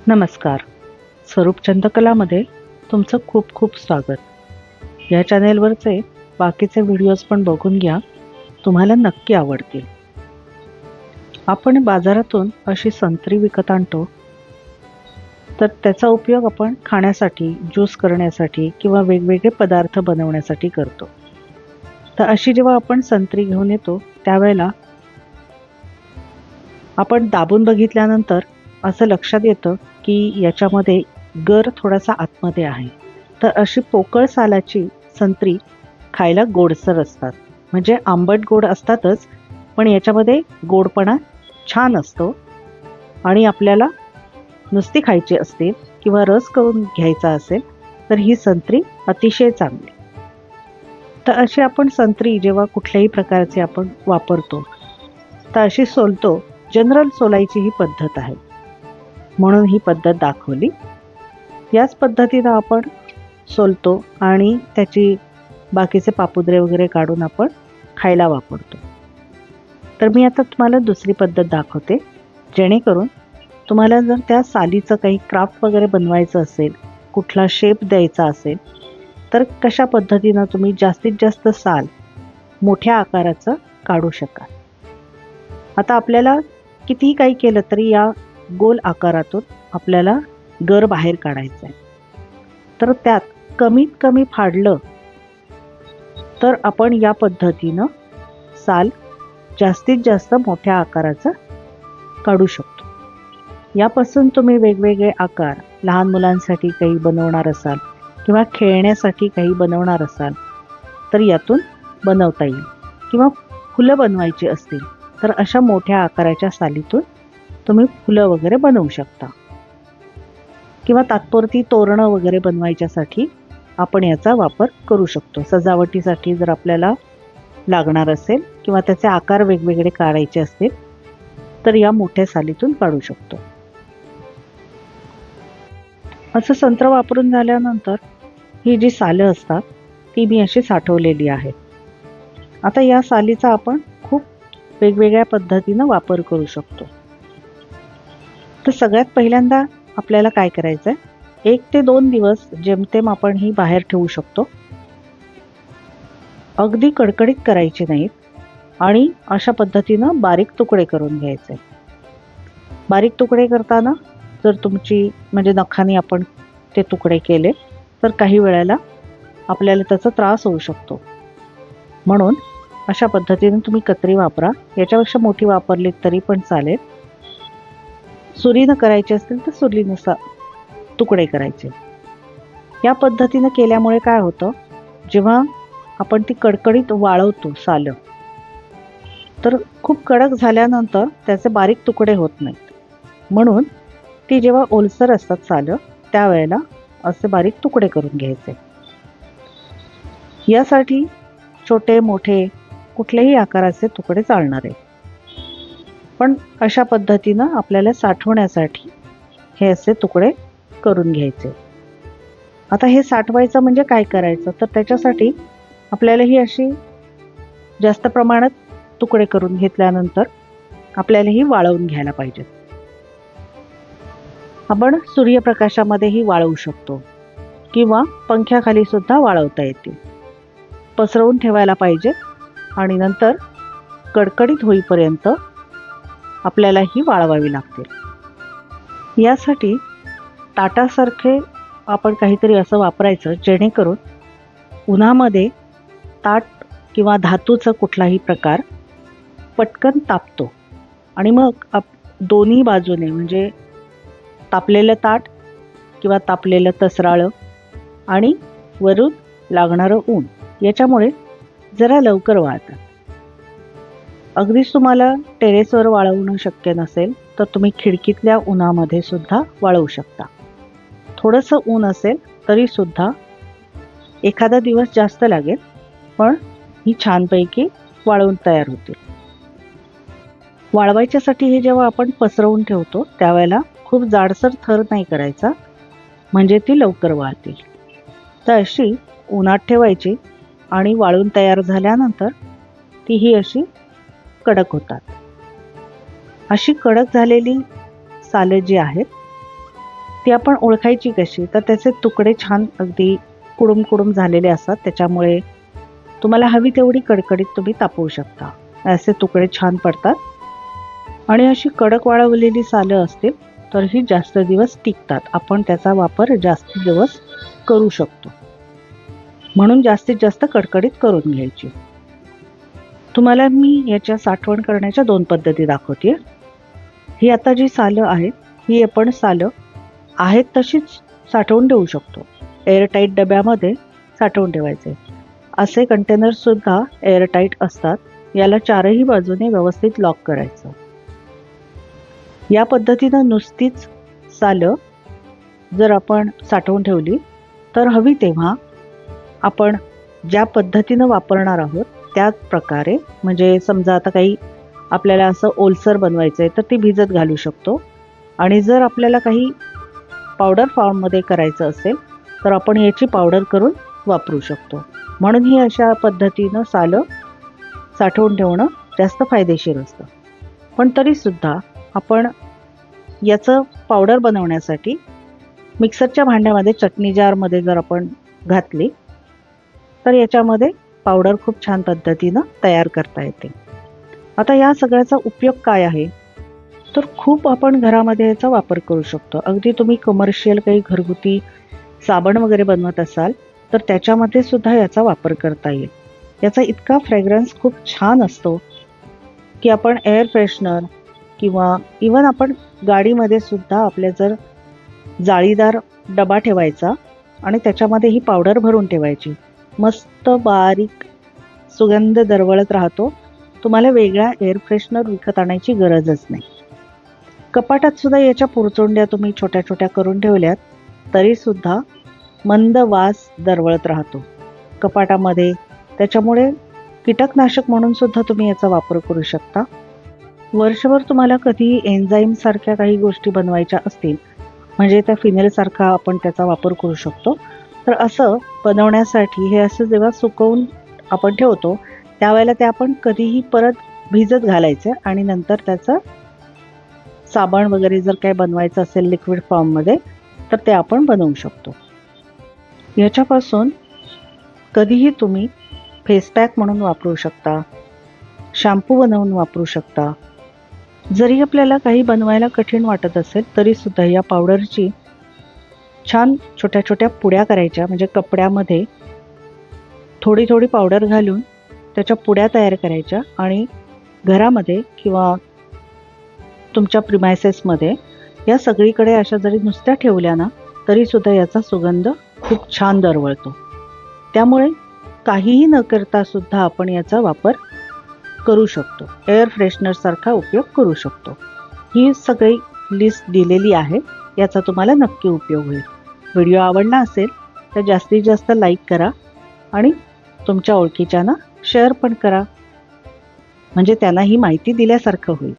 नमस्कार. स्वरूप चंद्रकलामध्ये तुमचं खूप खूप स्वागत. या चॅनेलवरचे बाकीचे व्हिडिओज पण बघून घ्या, तुम्हाला नक्की आवडतील. आपण बाजारातून अशी संत्री विकत आणतो, तर त्याचा उपयोग आपण खाण्यासाठी, ज्यूस करण्यासाठी किंवा वेगवेगळे पदार्थ बनवण्यासाठी करतो. तर अशी जेव्हा आपण संत्री घेऊन येतो त्यावेळेला आपण दाबून बघितल्यानंतर असं लक्षात येतं की याच्यामध्ये गर थोडासा आतमध्ये आहे. तर अशी पोकळ सालाची संत्री खायला गोडसर असतात. म्हणजे आंबट गोड असतातच, पण याच्यामध्ये गोडपणा छान असतो. आणि आपल्याला नुसती खायची असतील किंवा रस करून घ्यायचा असेल तर ही संत्री अतिशय चांगली. तर अशी आपण संत्री जेव्हा कुठल्याही प्रकारचे आपण वापरतो तर अशी सोलतो. जनरल सोलायची ही पद्धत आहे, म्हणून ही पद्धत दाखवली. याच पद्धतीनं आपण सोलतो आणि त्याची बाकीचे पापुद्रे वगैरे काढून आपण खायला वापरतो. तर मी आता तुम्हाला दुसरी पद्धत दाखवते, जेणेकरून तुम्हाला जर त्या सालीचं काही क्राफ्ट वगैरे बनवायचं असेल, कुठला शेप द्यायचा असेल, तर कशा पद्धतीनं तुम्ही जास्तीत जास्त साल मोठ्या आकाराचं काढू शकाल. आता आपल्याला कितीही काही केलं तरी या गोल आकारातून आपल्याला गर बाहेर काढायचं आहे. तर त्यात कमीत कमी फाडलं तर आपण या पद्धतीनं साल जास्तीत जास्त मोठ्या आकाराचं काढू शकतो. यापासून तुम्ही वेगवेगळे आकार, लहान मुलांसाठी काही बनवणार असाल किंवा खेळण्यासाठी काही बनवणार असाल तर यातून बनवता येईल. किंवा फुलं बनवायची असतील तर अशा मोठ्या आकाराच्या सालीतून तुम्ही फुलं वगैरे बनवू शकता. किंवा तात्पुरती तोरणं वगैरे बनवायच्यासाठी आपण याचा वापर करू शकतो. सजावटीसाठी जर आपल्याला लागणार असेल किंवा त्याचे आकार वेगवेगळे काढायचे असतील तर या मोठ्या सालीतून काढू शकतो. असं संत्र वापरून झाल्यानंतर ही जी सालं असतात ती मी अशी साठवलेली आहेत. आता या सालीचा आपण खूप वेगवेगळ्या पद्धतीनं वापर करू शकतो. तर सगळ्यात पहिल्यांदा आपल्याला काय करायचं आहे, 1 ते 2 दिवस जेमतेम आपण ही बाहेर ठेवू शकतो. अगदी कडकडीत करायचे नाहीत आणि अशा पद्धतीनं बारीक तुकडे करून घ्यायचे. बारीक तुकडे करताना जर तुमची म्हणजे नखाने आपण ते तुकडे केले तर काही वेळेला आपल्याला त्याचा त्रास होऊ शकतो. म्हणून अशा पद्धतीने तुम्ही कत्री वापरा. याच्यापेक्षा मोठी वापरली तरी पण चालेल. सुरीनं करायचे असतील तर सुरीनुसार तुकडे करायचे. या पद्धतीनं केल्यामुळे काय होतं, जेव्हा आपण ती कडकडीत वाळवतो सालं, तर खूप कडक झाल्यानंतर त्याचे बारीक तुकडे होत नाहीत. म्हणून ती जेव्हा ओलसर असतात सालं त्यावेळेला असे बारीक तुकडे करून घ्यायचे. यासाठी छोटे मोठे कुठल्याही आकाराचे तुकडे चालणार आहे, पण अशा पद्धतीनं आपल्याला साठवण्यासाठी हे असे तुकडे करून घ्यायचे. आता हे साठवायचं म्हणजे काय करायचं, तर त्याच्यासाठी आपल्याला ही अशी जास्त प्रमाणात तुकडे करून घेतल्यानंतर आपल्याला ही वाळवून घ्यायला पाहिजे. आपण सूर्यप्रकाशामध्येही वाळवू शकतो किंवा पंख्याखाली सुद्धा वाळवता येतील. पसरवून ठेवायला पाहिजे आणि नंतर कडकडीत होईपर्यंत आपल्याला ही वाळवावी लागतील. यासाठी ताटासारखे आपण काहीतरी असं वापरायचं जेणेकरून उन्हामध्ये ताट किंवा धातूचा कुठलाही प्रकार पटकन तापतो आणि मग दोन्ही बाजूने म्हणजे तापलेलं ताट किंवा तापलेलं तसराळं आणि वरून लागणारं ऊन याच्यामुळे जरा लवकर वाळतात. अगदीच तुम्हाला टेरेसवर वाळवणं शक्य नसेल तर तुम्ही खिडकीतल्या उन्हामध्ये सुद्धा वाळवू शकता. थोडंसं ऊन असेल तरी सुद्धा एखादा दिवस जास्त लागेल, पण ही छानपैकी वाळवून तयार होतील. वाळवायच्यासाठी हे जेव्हा आपण पसरवून ठेवतो त्यावेळेला खूप जाडसर थर नाही करायचा, म्हणजे ती लवकर वाळतील. तर अशी उन्हात ठेवायची आणि वाळून तयार झाल्यानंतर ती ही अशी कडक होतात. अशी कडक झालेली साले जी आहेत ती आपण ओळखायची कशी, तर त्याचे तुकडे छान अगदी कुडूम कुडूम झालेले असतात, त्याच्यामुळे तुम्हाला हवी तेवढी कडकडीत तुम्ही तापवू शकता. असे तुकडे छान पडतात आणि अशी कडक वाळवलेली सालं असतील तर ही जास्त दिवस टिकतात. आपण त्याचा वापर जास्त दिवस करू शकतो, म्हणून जास्तीत जास्त कडकडीत करून घ्यायची. तुम्हाला मी याच्या साठवण करण्याच्या 2 पद्धती दाखवते. ही आता जी सालं आहेत, ही आपण सालं आहेत तशीच साठवून ठेवू शकतो. एअरटाईट डब्यामध्ये साठवून ठेवायचे. असे कंटेनर सुद्धा एअरटाईट असतात. याला 4ही बाजूने व्यवस्थित लॉक करायचं. या पद्धतीनं नुसतीच सालं जर आपण साठवून ठेवली तर हवी तेव्हा आपण ज्या पद्धतीनं वापरणार आहोत त्याच प्रकारे, म्हणजे समजा आता काही आपल्याला असं ओलसर बनवायचं आहे तर ती भिजत घालू शकतो. आणि जर आपल्याला काही पावडर फॉर्ममध्ये करायचं असेल तर आपण याची पावडर करून वापरू शकतो. म्हणून ही अशा पद्धतीनं सालं साठवून ठेवणं जास्त फायदेशीर असतं. पण तरीसुद्धा आपण याचं पावडर बनवण्यासाठी मिक्सरच्या भांड्यामध्ये, चटणी जारमध्ये जर आपण घातली तर याच्यामध्ये पावडर खूप छान पद्धतीनं तयार करता येते. आता या सगळ्याचा उपयोग काय आहे, तर खूप आपण घरामध्ये याचा वापर करू शकतो. अगदी तुम्ही कमर्शियल काही घरगुती साबण वगैरे बनवत असाल तर त्याच्यामध्ये सुद्धा याचा वापर करता येईल. याचा इतका फ्रेग्रन्स खूप छान असतो की आपण एअर फ्रेशनर किंवा इवन आपण गाडीमध्ये सुद्धा आपल्या जर जाळीदार डबा ठेवायचा आणि त्याच्यामध्ये ही पावडर भरून ठेवायची, मस्त बारीक सुगंध दरवळत राहतो. तुम्हाला वेगळा एअर फ्रेशनर विकत आणायची गरजच नाही. कपाटात सुद्धा याच्या पुरचोंड्या तुम्ही छोट्या छोट्या करून ठेवल्यात तरीसुद्धा मंद वास दरवळत राहतो कपाटामध्ये. त्याच्यामुळे कीटकनाशक म्हणून सुद्धा तुम्ही याचा वापर करू शकता. वर्षभर तुम्हाला कधीही एन्झाईम सारख्या काही गोष्टी बनवायच्या असतील, म्हणजे त्या फिनेलसारखा आपण त्याचा वापर करू शकतो. तर असं बनवण्यासाठी हे असं जेव्हा सुकवून आपण ठेवतो त्यावेळेला ते आपण कधीही परत भिजत घालायचं आणि नंतर त्याचं साबण वगैरे जर काय बनवायचं असेल लिक्विड फॉर्ममध्ये तर ते आपण बनवू शकतो. याच्यापासून कधीही तुम्ही फेस पॅक म्हणून वापरू शकता, शॅम्पू बनवून वापरू शकता. जरी आपल्याला काही बनवायला कठीण वाटत असेल तरीसुद्धा या पावडरची छान छोट्या छोट्या पुड्या करायच्या, म्हणजे कपड्यामध्ये थोडी थोडी पावडर घालून त्याच्या पुड्या तयार करायच्या आणि घरामध्ये किंवा तुमच्या प्रिमायसेसमध्ये या सगळीकडे अशा जरी नुसत्या ठेवल्या ना तरीसुद्धा याचा सुगंध खूप छान दरवळतो. त्यामुळे काहीही न करता सुद्धा आपण याचा वापर करू शकतो. एअर फ्रेशनरसारखा उपयोग करू शकतो. ही सगळी लिस्ट दिलेली आहे, याचा तुम्हाला नक्की उपयोग होईल. व्हिडिओ आवडला असेल तर जास्तीत जास्त लाईक करा आणि तुमच्या ओळखीच्यांना शेअर पण करा, म्हणजे त्यांना ही माहिती दिल्यासारखं होईल.